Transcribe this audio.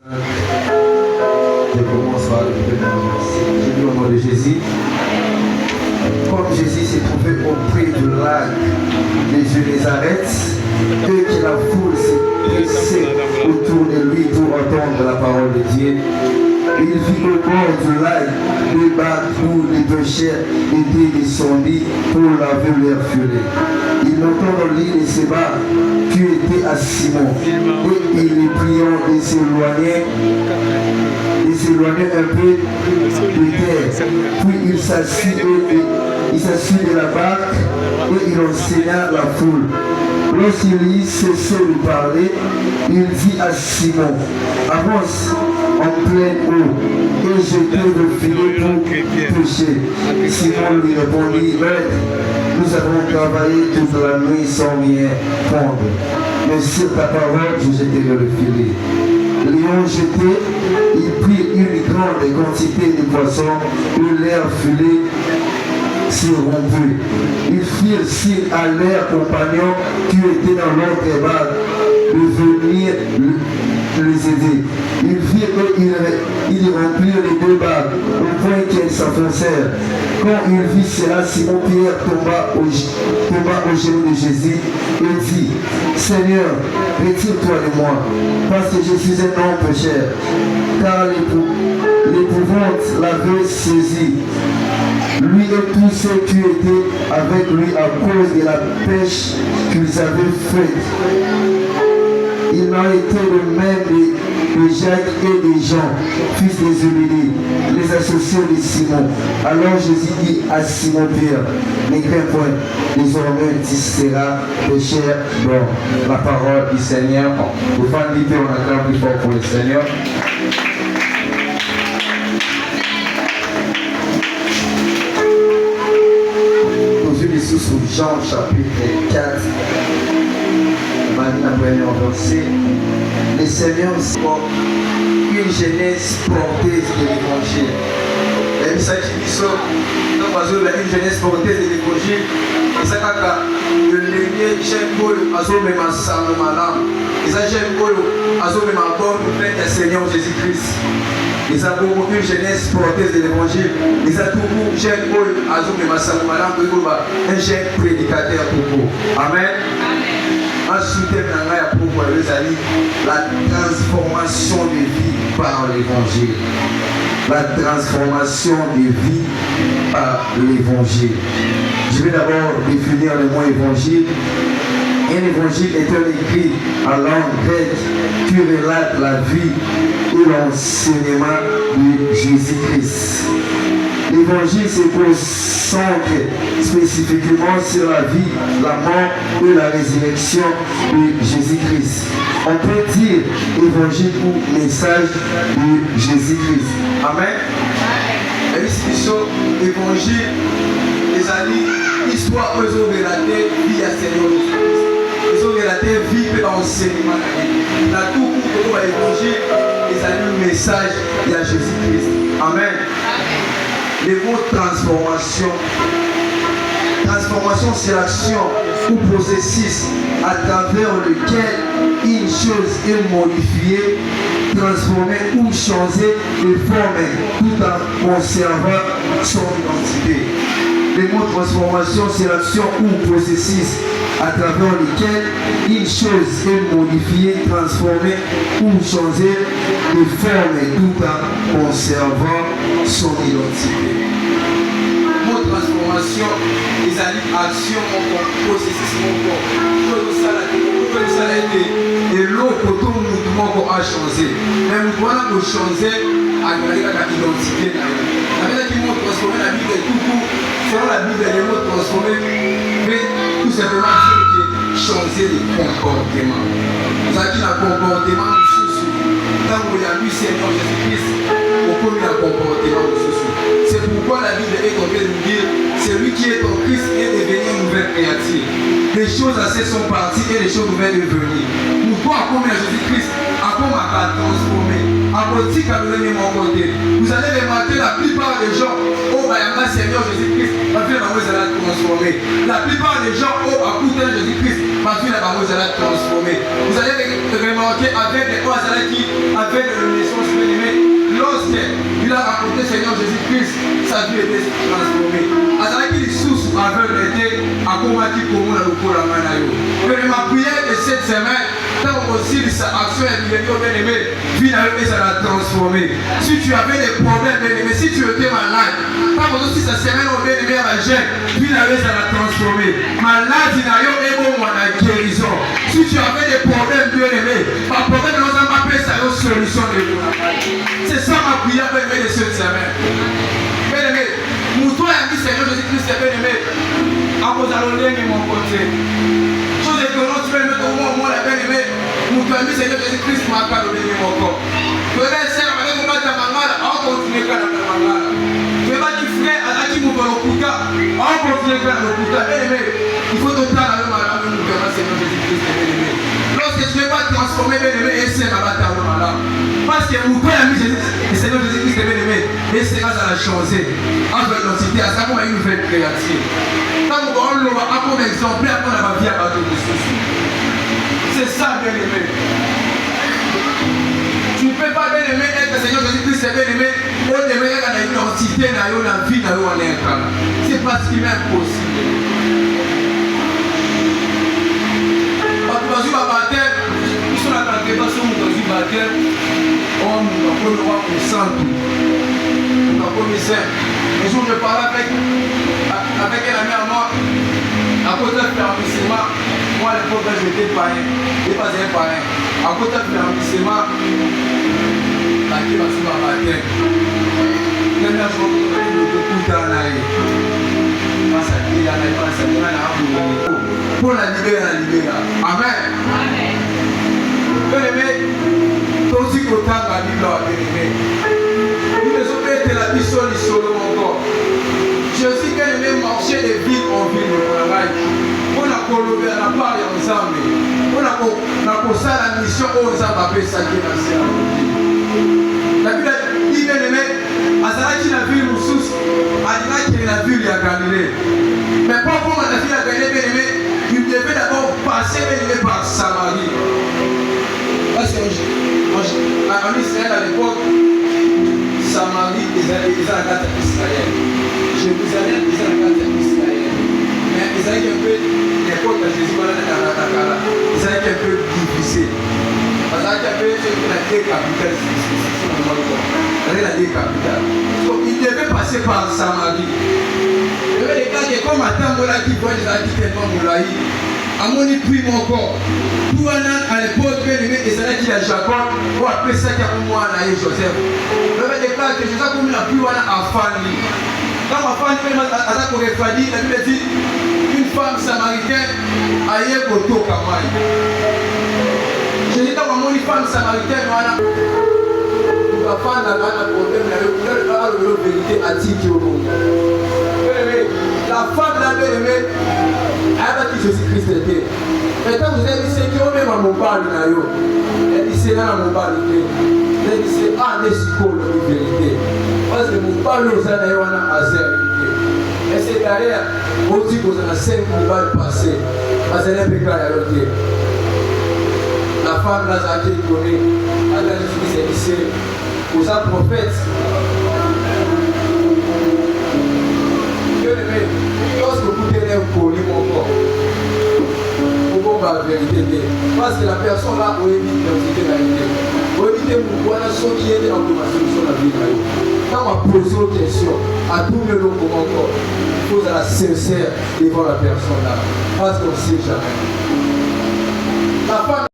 Je commence par le premier au nom de Jésus. Comme Jésus s'est trouvé auprès du lac de Génézareth, et que la foule s'est pressée autour de lui pour entendre la parole de Dieu, il vit au bord du lac des barques où les pêcheurs étaient descendus pour laver leurs filets. Il entend dans l'île de Séba qui était à Simon, et il est priant de s'éloigner un peu de terre. Puis il s'assit de la barque et il enseigna la foule. Lorsqu'il y cessait de parler, il dit à Simon, avance en pleine eau et jetez le filet pour pêcher. Simon lui répondit, maître, nous avons travaillé toute la nuit sans rien prendre, mais sur ta parole je jetterai le filet. L'ayant jeté, il prit une grande quantité de poissons et leur filet s'est rompu. Ils firent signe à leurs compagnons qui étaient dans l'autre barque de venir les aider. Ils virent qu'ils remplirent les deux barques au point qu'elles s'enfoncèrent. Quand il vit cela, Simon-Pierre tomba au genou de Jésus et dit, Seigneur, retire-toi de moi, parce que je suis un homme pécheur. Car l'épouvante l'avait saisi, lui et tous ceux qui étaient avec lui à cause de la pêche qu'ils avaient faite. Il en était le même de Jacques et de Jean, fils de Zébédée, les associés de Simon. Alors Jésus dit à Simon-Pierre, ne crains point, désormais tu seras pécheur d'homme. La parole du Seigneur. Vous faites l'idée, on acclame plus fort pour le Seigneur. Sous Jean chapitre 4, la première verset, le Seigneur une jeunesse porteuse de l'évangile. Et ça dit une jeunesse porteuse de l'évangile. Et ça le dernier j'aime que azome ma sang malam. Et ça j'aime que azome ma bonne pleine du Seigneur Jésus-Christ. Et ça pour une jeunesse porteuse de l'évangile. Et ça tout j'aime que azome ma sang malam un jeune prédicateur pour vous. Amen. Ensuite, la transformation de vie par l'évangile. La transformation de vie par l'évangile. Je vais d'abord définir le mot évangile. Un évangile est un écrit en langue grecque qui relate la vie et l'enseignement de Jésus-Christ. L'évangile se concentre spécifiquement sur la vie, la mort et la résurrection de Jésus-Christ. On peut dire évangile ou message de Jésus-Christ. Amen. Et ici, l'évangile, les amis, l'histoire que vous relatez, vie à Seigneur Jésus-Christ. Ils ont relaté vie et enseignement. Dans tout pour l'évangile, les amis, le message de Jésus-Christ. Amen. Le mot transformation. Transformation, c'est l'action ou processus à travers lequel une chose est modifiée, transformée ou changée de forme tout en conservant son identité. Le mot transformation, c'est l'action ou processus à travers lequel une chose est modifiée, transformée ou changée de forme tout en conservant son identité. Le mot transformation, les actions, processus, et l'autre mouvement a changé. Mais le mouvement a changé à l'identité. Avec le mot transformé, la Bible est tout court. Selon la Bible, les mots transformés, mais tout simplement dire que changer de comportement. Vous avez dit un comportement sous. Tant qu'il y a eu Seigneur Jésus-Christ, on peut lui un comportement sous. C'est pourquoi la Bible est en train de nous dire, celui qui est en Christ est devenu une nouvelle créature. Les choses assez sont parties et les choses nouvelles de venir. Pourquoi, comme Jésus-Christ, après on m'a transformé, Vous allez remarquer la plupart des gens, oh, bah, Seigneur Jésus-Christ, ma vie, vous allez transformer. La plupart des gens, oh, à côté de Jésus-Christ, ma vie, vous allez transformer. Vous allez remarquer avec les hauts qui, avec le naissance bien-aimée, lorsqu'il a raconté Seigneur Jésus-Christ, sa vie était transformée. Avec les sources aveugles étaient à combattre pour moi le corps à Manayo. Mais ma prière de cette semaine, tant aussi sa action est bien-aimée, vie ça l'a transformé. Si tu avais des problèmes, bien-aimé, si tu étais malade, tant aussi sa semaine au bien-aimé à la gêne, vie ça l'a transformé. Malade, il n'a eu bon à la guérison. Si tu avais des problèmes, bien-aimé, ma problème nous a pas fait sa solution de vous. C'est ça ma prière, bien-aimé, de cette semaine. Bien-aimé, mon toi et ami Seigneur Jésus-Christ, bien-aimé, à cause de l'olé de mon côté. Chose étonnante, tu peux le mettre au moins, la bien-aimé, mon toi et ami Seigneur Jésus-Christ m'a pas l'olé de mon corps. Tu veux essayer de faire un mangala, on continue à faire un mangala. Tu veux pas dire frère, à qui nous allons couper, on continue à faire un couper. Bien-aimé, il faut te faire le malade, mon toi et Seigneur Jésus-Christ, bien-aimé. Lorsque tu ne veux pas transformer, bien-aimé, et c'est ma bataille le malade. Parce que mon toi et ami Seigneur Jésus-Christ, bien-aimé, et c'est là ça a changé. Entre l'identité, à ça qu'on a une nouvelle créative. Quand on l'aura comme exemple, après on a vie à battre de soucis. C'est ça, bien-aimé. Tu ne peux pas, bien-aimé, être Seigneur Jésus-Christ, bien-aimé, on aimerait dans l'identité, dans la vie, dans la vie, c'est pratiquement impossible. Quand tu vas baptême, ils sont là dans le baptême, on peut le voir au centre. Commissaire. Un jour, je parlais avec un ami à moi, à côté de l'enregistrement, moi à l'époque, j'étais païen, je n'étais pas un païen. À côté de l'enregistrement, la qui va se battre. Même jour, je vais tout dans l'air. Pour la libérer, Amen. Bien-aimé, toi aussi, tu as la Bible à bien-aimé. La mission du solo encore. J'ai aussi bien aimé marcher de ville en ville de travail. On a collabé à la part ensemble. On a posé la mission aux hommes appelés Saki Nasser. La Bible dit bien aimé, à Saraki la ville Moussous, à Dina qui est la ville de Galilée. Mais pas pour la ville de Galilée, bien aimé, il devait d'abord passer bien aimé par Samarie. Parce que en Israël à l'époque, Samarie, ils ont la carte d'Israël. Jérusalem, ils ont la carte d'Israël. Mais ils ont un peu, l'époque de Jésus, ils ont un peu divisé. Parce qu'il y avait deux capitales. Il y avait deux capitales. Donc ils devaient passer par Samarie. Il y avait des cas qui, comme à Tambola, qui voient des habits tellement moulaïs, à mon épuis mon corps. Pour à l'époque, ils allaient dire à Jacob, pour appeler ça qui a pour moi, Joseph. Il y avait des cas que Joseph, comme il a pu à Fanny. Quand ma femme dit, la Bible dit, une femme samaritaine a eu un poteau comme moi. Je dis, quand une femme samaritaine, la femme a un problème, elle a la vérité à dire au monde. La femme l'a bien aimé, elle a dit Jésus-Christ était. Maintenant, vous avez dit, c'est qui on met mon bal, elle dit, c'est là mon bal. Elle dit, c'est un escroc de vérité. Parce que mon bal, nous avons un azère. Et c'est derrière, on dit que vous avez 5 balles passées. Parce qu'elle est pécale à l'autre. La femme là, a été donnée. Elle a dit, c'est ici. Vous êtes prophète. Bien-aimé, lorsque vous tenez un colis, mon corps, vous pouvez la vérité. Parce que la personne là, vous évitez l'identité de la vérité. Vous évitez pourquoi la chose qui est dans la solution de la vie. Quand on pose une question, à tout le long de mon corps, il faut être sincère devant la personne là. Parce qu'on ne sait jamais. La femme